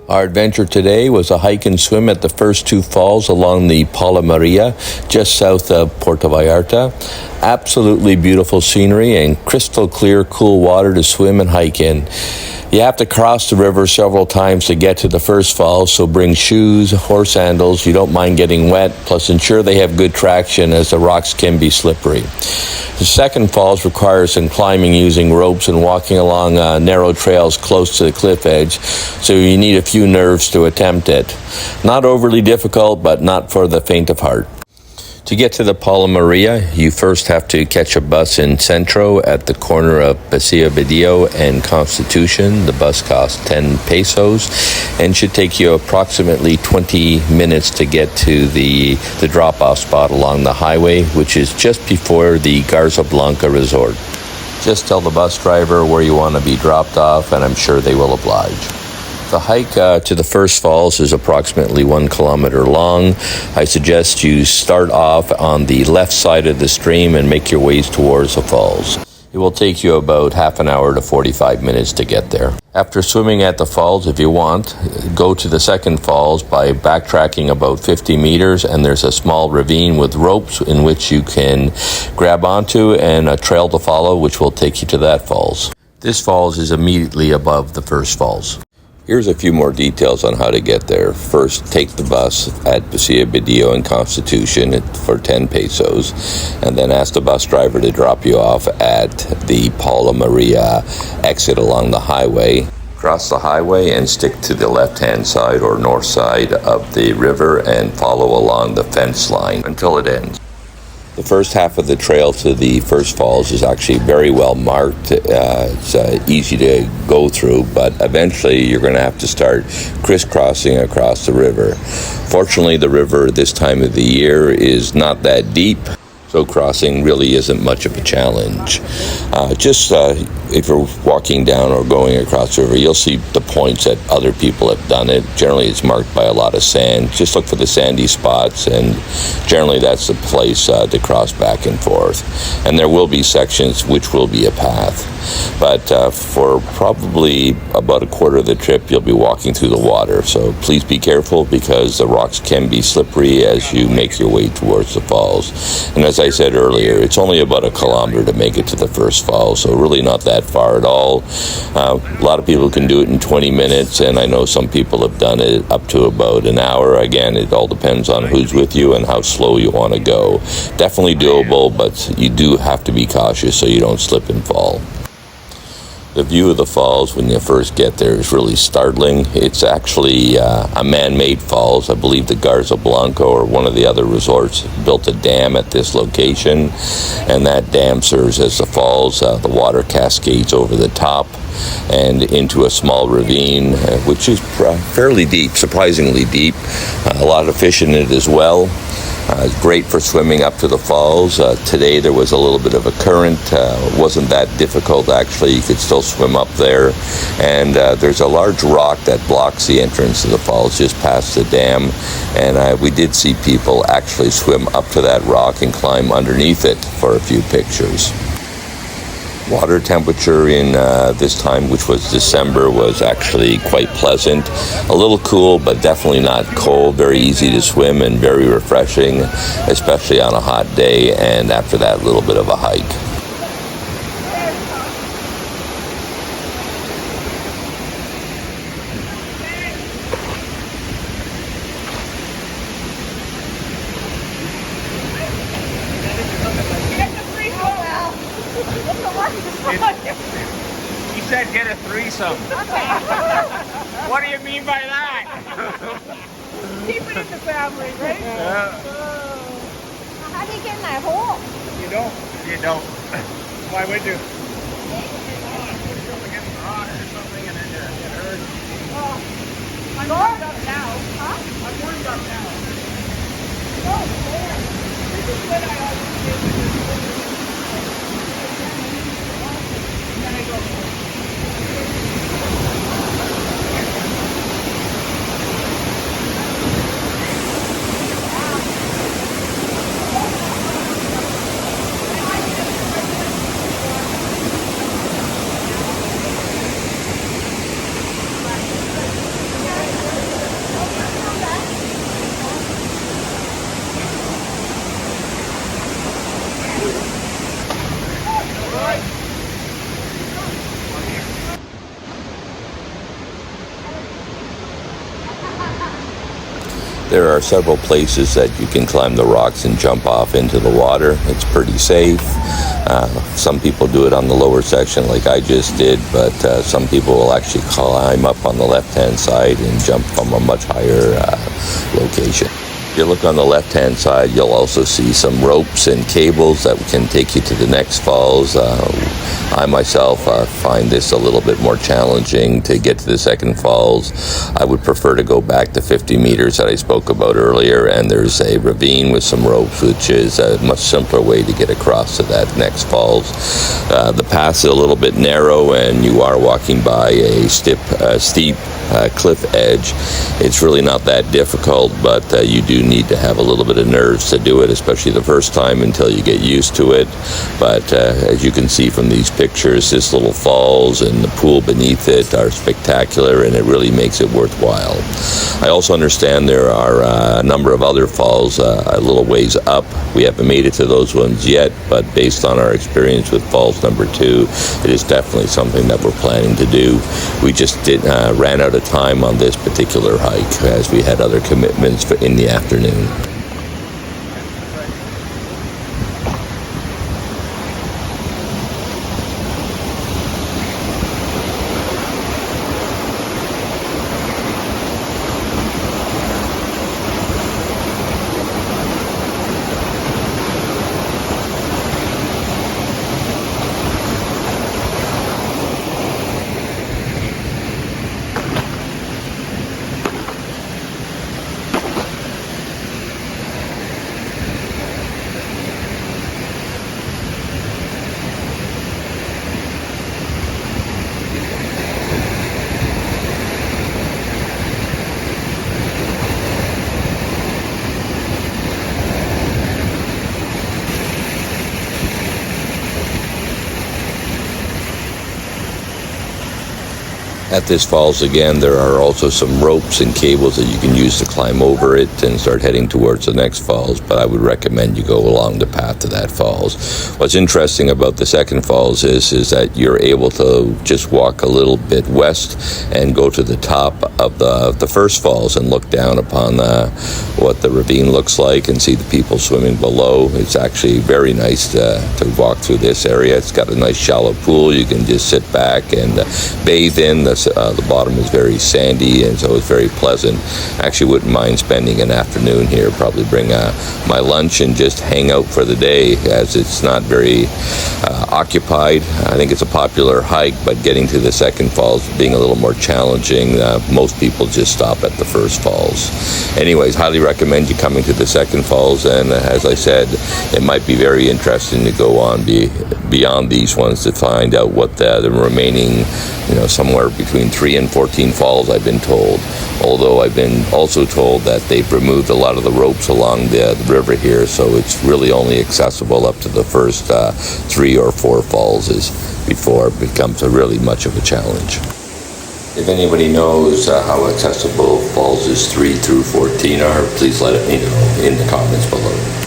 Our adventure today was a hike and swim at the first two falls along the Palo Maria, just south of Puerto Vallarta. Absolutely beautiful scenery and crystal clear, cool water to swim and hike in. You have to cross the river several times to get to the first falls, so bring shoes or sandals. You don't mind getting wet, plus ensure they have good traction as the rocks can be slippery. The second falls requires some climbing using ropes and walking along narrow trails close to the cliff edge, so you need a few nerves to attempt it. Not overly difficult, but not for the faint of heart. To get to the Palo Maria, you first have to catch a bus in Centro at the corner of Paseo and Constitution. The bus costs 10 pesos and should take you approximately 20 minutes to get to the drop-off spot along the highway, which is just before the Garza Blanca Resort. Just tell the bus driver where you want to be dropped off, and I'm sure they will oblige. The hike to the first falls is approximately 1 kilometer long. I suggest you start off on the left side of the stream and make your ways towards the falls. It will take you about half an hour to 45 minutes to get there. After swimming at the falls, if you want, go to the second falls by backtracking about 50 meters, and there's a small ravine with ropes in which you can grab onto and a trail to follow, which will take you to that falls. This falls is immediately above the first falls. Here's a few more details on how to get there. First, take the bus at Paseo and Constitution for 10 pesos, and then ask the bus driver to drop you off at the Palo Maria exit along the highway. Cross the highway and stick to the left-hand side or north side of the river and follow along the fence line until it ends. The first half of the trail to the first falls is actually very well marked. It's easy to go through, but eventually you're going to have to start crisscrossing across the river. Fortunately, the river this time of the year is not that deep, so crossing really isn't much of a challenge. If you're walking down or going across the river, you'll see the points that other people have done it. Generally, it's marked by a lot of sand. Just look for the sandy spots, and generally that's the place to cross back and forth. And there will be sections which will be a path. But for probably about a quarter of the trip, you'll be walking through the water. So please be careful, because the rocks can be slippery as you make your way towards the falls. And as I said earlier, it's only about 1 kilometer to make it to the first fall, so really not that far at all. A lot of people can do it in 20 minutes, and I know some people have done it up to about an hour. Again, it all depends on who's with you and how slow you want to go. Definitely doable, but you do have to be cautious so you don't slip and fall. The view of the falls when you first get there is really startling. It's actually a man-made falls. I believe the Garza Blanca or one of the other resorts built a dam at this location, and that dam serves as the falls. The water cascades over the top and into a small ravine, which is fairly deep, surprisingly deep. A lot of fish in it as well. It's great for swimming up to the falls. Today there was a little bit of a current. It wasn't that difficult, actually. You could still swim up there. And there's a large rock that blocks the entrance to the falls just past the dam. And we did see people actually swim up to that rock and climb underneath it for a few pictures. Water temperature in this time, which was December, was actually quite pleasant. A little cool, but definitely not cold. Very easy to swim and very refreshing, especially on a hot day, and after that little bit of a hike. He said get a threesome. What do you mean by that? Keep it in the family, right? Yeah. How do you get in that hole? You don't. You don't. Why would you? I'm warmed up now. Huh? I'm warmed up now. Oh, there. This is what I always do. Then I go. There are several places that you can climb the rocks and jump off into the water. It's pretty safe. Some people do it on the lower section like I just did, but some people will actually climb up on the left-hand side and jump from a much higher location. If you look on the left-hand side, you'll also see some ropes and cables that can take you to the next falls. I myself find this a little bit more challenging to get to the second falls. I would prefer to go back the 50 meters that I spoke about earlier, and there's a ravine with some ropes, which is a much simpler way to get across to that next falls. The path is a little bit narrow, and you are walking by a steep cliff edge. It's really not that difficult, but you do need to have a little bit of nerves to do it, especially the first time until you get used to it. But as you can see from these pictures, this little falls and the pool beneath it are spectacular, and it really makes it worthwhile. I also understand there are a number of other falls a little ways up. We haven't made it to those ones yet, but based on our experience with falls number 2, it is definitely something that we're planning to do. We just ran out of time on this particular hike as we had other commitments in the afternoon. At this falls again, there are also some ropes and cables that you can use to climb over it and start heading towards the next falls, but I would recommend you go along the path to that falls. What's interesting about the second falls is that you're able to just walk a little bit west and go to the top of the first falls and look down upon what the ravine looks like and see the people swimming below. It's actually very nice to walk through this area. It's got a nice shallow pool you can just sit back and bathe in. The bottom is very sandy, and so it's very pleasant. I actually wouldn't mind spending an afternoon here, probably bring my lunch and just hang out for the day, as it's not very occupied. I think it's a popular hike, but getting to the second falls being a little more challenging. Most people just stop at the first falls. Anyways, highly recommend you coming to the second falls, and as I said, it might be very interesting to go on beyond these ones to find out what the remaining, somewhere between 3 and 14 falls, I've been told. Although I've been also told that they've removed a lot of the ropes along the river here, so it's really only accessible up to the first 3 or 4 falls before it becomes really much of a challenge. If anybody knows how accessible falls 3 through 14 are, please let me know in the comments below.